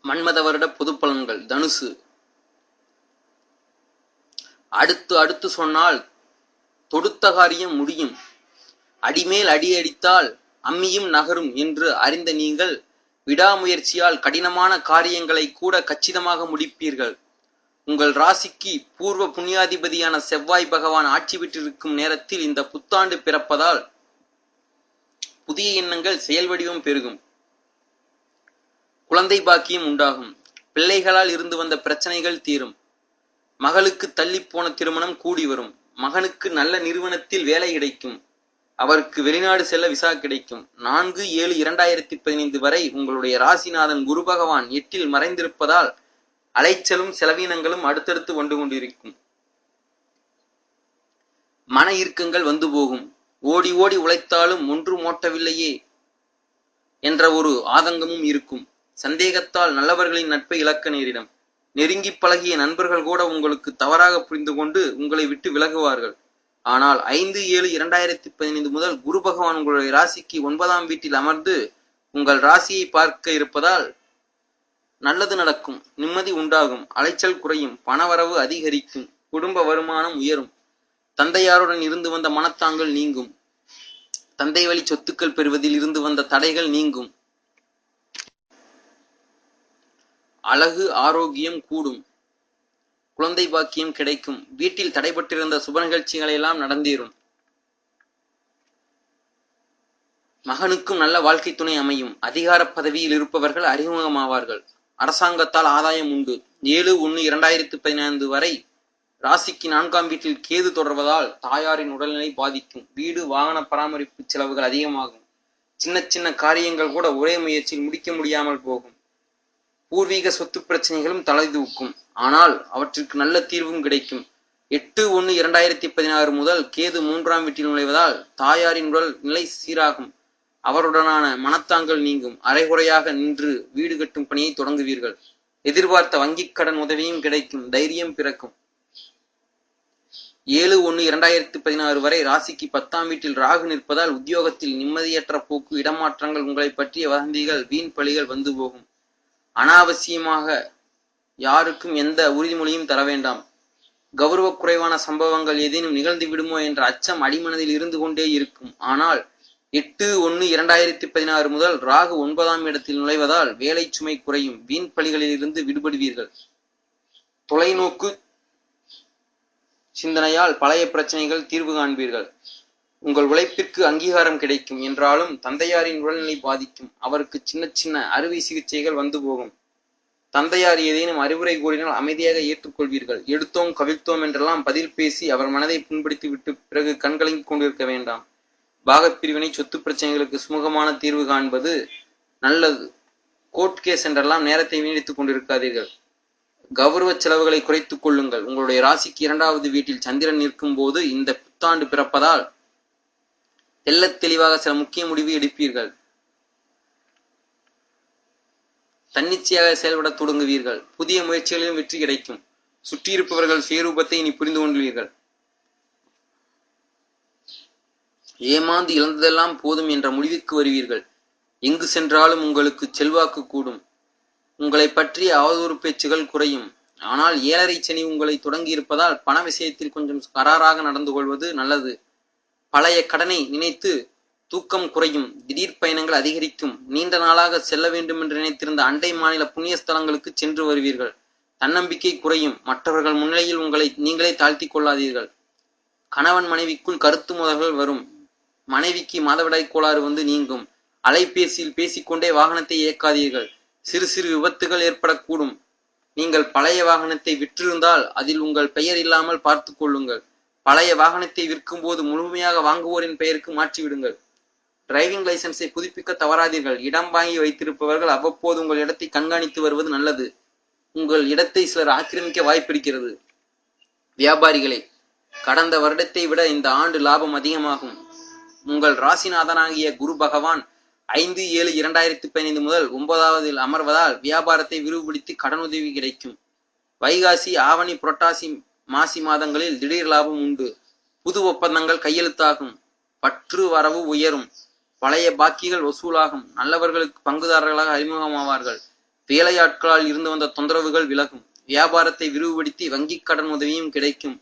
மன்மத வருட பொது பலன்கள். தனுசு. அடுத்து அடுத்து சொன்னால் தொடுத்த காரியம் முடியும். அடிமேல் அடி அடித்தால் அம்மியும் நகரும் என்று அறிந்த நீங்கள் விடாமுயற்சியால் கடினமான காரியங்களை கூட கச்சிதமாக முடிப்பீர்கள். உங்கள் ராசிக்கு பூர்வ புண்ணியாதிபதியான செவ்வாய் பகவான் ஆட்சி பெற்றிருக்கும் நேரத்தில் இந்த புத்தாண்டு பிறப்பதால் புதிய எண்ணங்கள் செயல் வடிவம் பெருகும். குழந்தை பாக்கியம் உண்டாகும். பிள்ளைகளால் இருந்து வந்த பிரச்சனைகள் தீரும். மகளுக்கு தள்ளிப்போன திருமணம் கூடி வரும். மகனுக்கு நல்ல நிறுவனத்தில் வேலை கிடைக்கும். அவருக்கு வெளிநாடு செல்ல விசா கிடைக்கும். 4/7/2015 வரை உங்களுடைய ராசிநாதன் குரு பகவான் 8ல் மறைந்திருப்பதால் அலைச்சலும் செலவீனங்களும் அடுத்தடுத்து வந்து கொண்டிருக்கும். மன இறுக்கங்கள் வந்து போகும். ஓடி ஓடி உழைத்தாலும் ஒன்று மோட்டவில்லையே என்ற ஒரு ஆதங்கமும் இருக்கும். சந்தேகத்தால் நல்லவர்களின் நட்பை இழக்க நேரிடும். நெருங்கி பழகிய நண்பர்கள் கூட உங்களுக்கு தவறாக புரிந்து கொண்டு உங்களை விட்டு விலகுவார்கள். ஆனால் 5/7/2015 முதல் குரு பகவான் உங்களுடைய ராசிக்கு 9ஆம் வீட்டில் அமர்ந்து உங்கள் ராசியை பார்க்க இருப்பதால் நல்லது நடக்கும். நிம்மதி உண்டாகும். அலைச்சல் குறையும். பணவரவு அதிகரிக்கும். குடும்ப வருமானம் உயரும். தந்தையாருடன் இருந்து வந்த மனத்தாங்கள் நீங்கும். தந்தை வழி சொத்துக்கள் பெறுவதில் இருந்து வந்த தடைகள் நீங்கும். அழகு ஆரோக்கியம் கூடும். குழந்தை பாக்கியம் கிடைக்கும். வீட்டில் தடைபட்டிருந்த சுப நிகழ்ச்சிகளை எல்லாம் நடந்தேறும். மகனுக்கும் நல்ல வாழ்க்கை துணை அமையும். அதிகார பதவியில் இருப்பவர்கள் அறிமுகமாவார்கள். அரசாங்கத்தால் ஆதாயம் உண்டு. 7/1/2015 வரை ராசிக்கு 4ஆம் வீட்டில் கேது தொடர்வதால் தாயாரின் உடல்நிலை பாதிக்கும். வீடு வாகன பராமரிப்பு செலவுகள் அதிகமாகும். சின்ன சின்ன காரியங்கள் கூட ஒரே முயற்சியில் முடிக்க முடியாமல் போகும். பூர்வீக சொத்து பிரச்சனைகளும் தலைதூக்கும். ஆனால் அவற்றிற்கு நல்ல தீர்வும் கிடைக்கும். 8/1/2016 முதல் கேது 3ஆம் வீட்டில் நுழைவதால் தாயாரின் உடல் நிலை சீராகும். அவருடனான மனத்தாங்கள் நீங்கும். அரைகுறையாக நின்று வீடு கட்டும் பணியை தொடங்குவீர்கள். எதிர்பார்த்த வங்கிக் கடன் உதவியும் கிடைக்கும். தைரியம் பிறக்கும். 7/1/2016 வரை ராசிக்கு 10ஆம் வீட்டில் ராகு நிற்பதால் உத்தியோகத்தில் நிம்மதியற்ற போக்கு, இடமாற்றங்கள், உங்களை பற்றிய வதந்திகள், வீண் பழிகள் வந்து போகும். அனாவசியமாக யாருக்கும் எந்த உறுதிமொழியும் தர வேண்டாம். கௌரவ குறைவான சம்பவங்கள் ஏதேனும் நிகழ்ந்து விடுமோ என்ற அச்சம் அடிமனதில் இருந்து கொண்டே இருக்கும். ஆனால் 8/1/2016 முதல் ராகு 9ஆம் இடத்தில் நுழைவதால் வேலை சுமை குறையும். வீண் பழிகளில் இருந்து விடுபடுவீர்கள். தொலைநோக்கு சிந்தனையால் பழைய பிரச்சனைகள் தீர்வு காண்பீர்கள். உங்கள் உழைப்பிற்கு அங்கீகாரம் கிடைக்கும். என்றாலும் தந்தையாரின் உடல்நிலை பாதிக்கும். அவருக்கு சின்ன சின்ன அறுவை சிகிச்சைகள் வந்து போகும். தந்தையார் ஏதேனும் அறிவுரை கூறினால் அமைதியாக ஏற்றுக்கொள்வீர்கள். எடுத்தோம் கவிழ்த்தோம் என்றெல்லாம் பதில் பேசி அவர் மனதை புண்படுத்தி விட்டு பிறகு கண்கலங்கிக் கொண்டிருக்க வேண்டாம். பாகப்பிரிவினை, சொத்து பிரச்சனைகளுக்கு சுமூகமான தீர்வு காண்பது நல்லது. கோர்ட் கேஸ் என்றெல்லாம் நேரத்தை வீணடித்துக் கொண்டிருக்காதீர்கள். கௌரவ செலவுகளை குறைத்துக் கொள்ளுங்கள். உங்களுடைய ராசிக்கு 2வது வீட்டில் சந்திரன் நிற்கும் போது இந்த புத்தாண்டு பிறப்பதால் தெள்ளத் தெளிவாக சில முக்கிய முடிவு எடுப்பீர்கள். தன்னிச்சையாக செயல்பட தொடங்குவீர்கள். புதிய முயற்சிகளிலும் வெற்றி கிடைக்கும். சுற்றியிருப்பவர்கள் சுயரூபத்தை இனி புரிந்து கொள்வீர்கள். ஏமாந்து இழந்ததெல்லாம் போதும் என்ற முடிவுக்கு வருவீர்கள். எங்கு சென்றாலும் உங்களுக்கு செல்வாக்கு கூடும். உங்களை பற்றிய அவதூறு பேச்சுகள் குறையும். ஆனால் 7.5 சனி உங்களை தொடங்கி இருப்பதால் பண விஷயத்தில் கொஞ்சம் கராராக நடந்து கொள்வது நல்லது. பழைய கடனை நினைத்து தூக்கம் குறையும். திடீர் பயணங்கள் அதிகரிக்கும். நீண்ட நாளாக செல்ல வேண்டும் என்று நினைத்திருந்த அண்டை மாநில புண்ணிய ஸ்தலங்களுக்கு சென்று வருவீர்கள். தன்னம்பிக்கை குறையும். மற்றவர்கள் முன்னிலையில் உங்களை நீங்களே தாழ்த்தி கொள்ளாதீர்கள். கணவன் மனைவிக்குள் கருத்து மோதல்கள் வரும். மனைவிக்கு மாதவிடாய் கோளாறு வந்து நீங்கும். அலைபேசியில் பேசிக்கொண்டே வாகனத்தை இயக்காதீர்கள். சிறு சிறு விபத்துகள் ஏற்படக்கூடும். நீங்கள் பழைய வாகனத்தை விற்றிருந்தால் அதில் உங்கள் பெயர் இல்லாமல் பார்த்து கொள்ளுங்கள். பழைய வாகனத்தை விற்கும் போது முழுமையாக வாங்குவோரின் பெயருக்கு மாற்றிவிடுங்கள். டிரைவிங் லைசன்ஸை புதுப்பிக்க தவறாதீர்கள். இடம் வாங்கி வைத்திருப்பவர்கள் அவ்வப்போது உங்கள் இடத்தை கண்காணித்து வருவது நல்லது. உங்கள் இடத்தை சிலர் ஆக்கிரமிக்க வாய்ப்பிருக்கிறது. வியாபாரிகளே, கடந்த வருடத்தை விட இந்த ஆண்டு லாபம் அதிகமாகும். உங்கள் ராசிநாதனாகிய குரு பகவான் 5/7/2015 முதல் 9ஆவதில் அமர்வதால் வியாபாரத்தை விரிவுபடுத்தி கடனுதவி கிடைக்கும். வைகாசி, ஆவணி, புரட்டாசி, மாசி மாதங்களில் திடீர் லாபம் உண்டு. புது ஒப்பந்தங்கள் கையெழுத்தாகும். பற்று வரவு உயரும். பழைய பாக்கிகள் வசூலாகும். நல்லவர்களுக்கு பங்குதாரர்களாக அறிமுகமாவார்கள். வேலையாட்களால் இருந்து வந்த தொந்தரவுகள் விலகும். வியாபாரத்தை விரிவுபடுத்தி வங்கிக் கடன் உதவியும் கிடைக்கும்.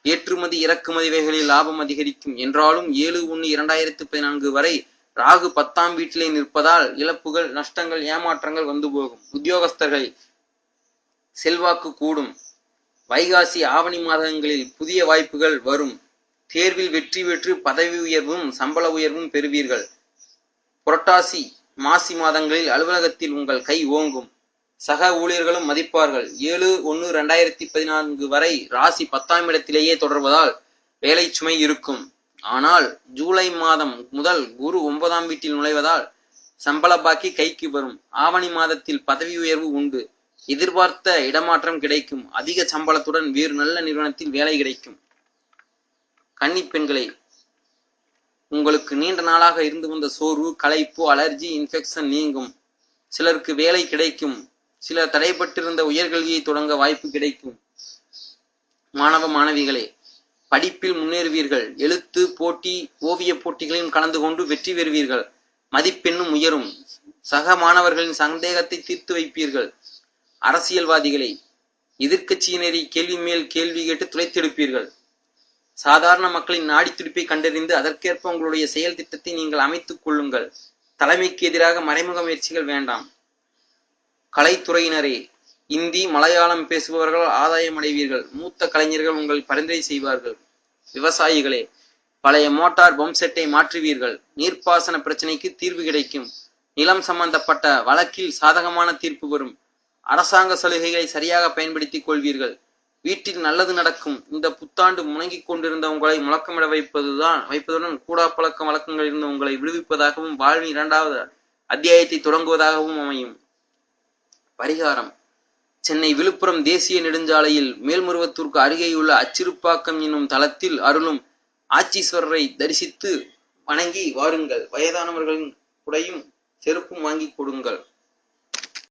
ஏற்றுமதி இறக்குமதி வகைகளில் லாபம் அதிகரிக்கும். என்றாலும் 7/1/2014 வரை ராகு 10ஆம் வீட்டிலே நிற்பதால் இழப்புகள், நஷ்டங்கள், ஏமாற்றங்கள் வந்து போகும். உத்தியோகஸ்தர்கள் செல்வாக்கு கூடும். வைகாசி, ஆவணி மாதங்களில் புதிய வாய்ப்புகள் வரும். தேர்வில் வெற்றி பெற்று பதவி உயர்வும் சம்பள உயர்வும் பெறுவீர்கள். புரட்டாசி, மாசி மாதங்களில் அலுவலகத்தில் உங்கள் கை ஓங்கும். சக ஊழியர்களும் மதிப்பார்கள். 7/1/2014 வரை ராசி 10ஆம் இடத்திலேயே தொடர்வதால் வேலை சுமை இருக்கும். ஆனால் ஜூலை மாதம் முதல் குரு 9ஆம் வீட்டில் நுழைவதால் சம்பள பாக்கி கைக்கு வரும். ஆவணி மாதத்தில் பதவி உயர்வு உண்டு. எதிர்பார்த்த இடமாற்றம் கிடைக்கும். அதிக சம்பளத்துடன் வேறு நல்ல நிறுவனத்தில் வேலை கிடைக்கும். கன்னி பெண்களே, உங்களுக்கு நீண்ட நாளாக இருந்து வந்த சோர்வு, களைப்பு, அலர்ஜி, இன்ஃபெக்ஷன் நீங்கும். சிலருக்கு வேலை கிடைக்கும். சிலர் தடைப்பட்டிருந்த உயர்கல்வியை தொடங்க வாய்ப்பு கிடைக்கும். மாணவ மாணவிகளே, படிப்பில் முன்னேறுவீர்கள். எழுத்து போட்டி, ஓவிய போட்டிகளிலும் கலந்து கொண்டு வெற்றி பெறுவீர்கள். மதிப்பெண்ணும் உயரும். சக மாணவர்களின் சந்தேகத்தை தீர்த்து வைப்பீர்கள். அரசியல்வாதிகளே, எதிர்க்கட்சியினரை கேள்வி மேல் கேள்வி கேட்டு துளைத்தெடுப்பீர்கள். சாதாரண மக்களின் நாடி துடிப்பை கண்டறிந்து அதற்கேற்ப உங்களுடைய செயல் திட்டத்தை நீங்கள் அமைத்துக் கொள்ளுங்கள். தலைமைக்கு எதிராக மறைமுக முயற்சிகள் வேண்டாம். கலைத்துறையினரே, இந்தி, மலையாளம் பேசுபவர்கள் ஆதாயம் அடைவீர்கள். மூத்த கலைஞர்கள் உங்கள் பரிந்துரை செய்வார்கள். விவசாயிகளே, பழைய மோட்டார் பம்ப் செட்டை மாற்றுவீர்கள். நீர்ப்பாசன பிரச்சனைக்கு தீர்வு கிடைக்கும். நிலம் சம்பந்தப்பட்ட வழக்கில் சாதகமான தீர்ப்பு வரும். அரசாங்க சலுகைகளை சரியாக பயன்படுத்திக் கொள்வீர்கள். வீட்டில் நல்லது நடக்கும். இந்த புத்தாண்டு முணங்கிக் கொண்டிருந்த உங்களை முழக்கமிட வைப்பதுடன் கூடா பழக்க வழக்கங்கள் இருந்து உங்களை விடுவிப்பதாகவும் வாழ்வின் 2வது அத்தியாயத்தை தொடங்குவதாகவும் அமையும். பரிகாரம்: சென்னை விழுப்புரம் தேசிய நெடுஞ்சாலையில் மேல்மருவத்தூருக்கு அருகேயுள்ள அச்சிறுப்பாக்கம் என்னும் தலத்தில் அருளும் ஆச்சீஸ்வரரை தரிசித்து வணங்கி வாருங்கள். வயதானவர்களின் குடையும் செருப்பும் வாங்கி கொடுங்கள்.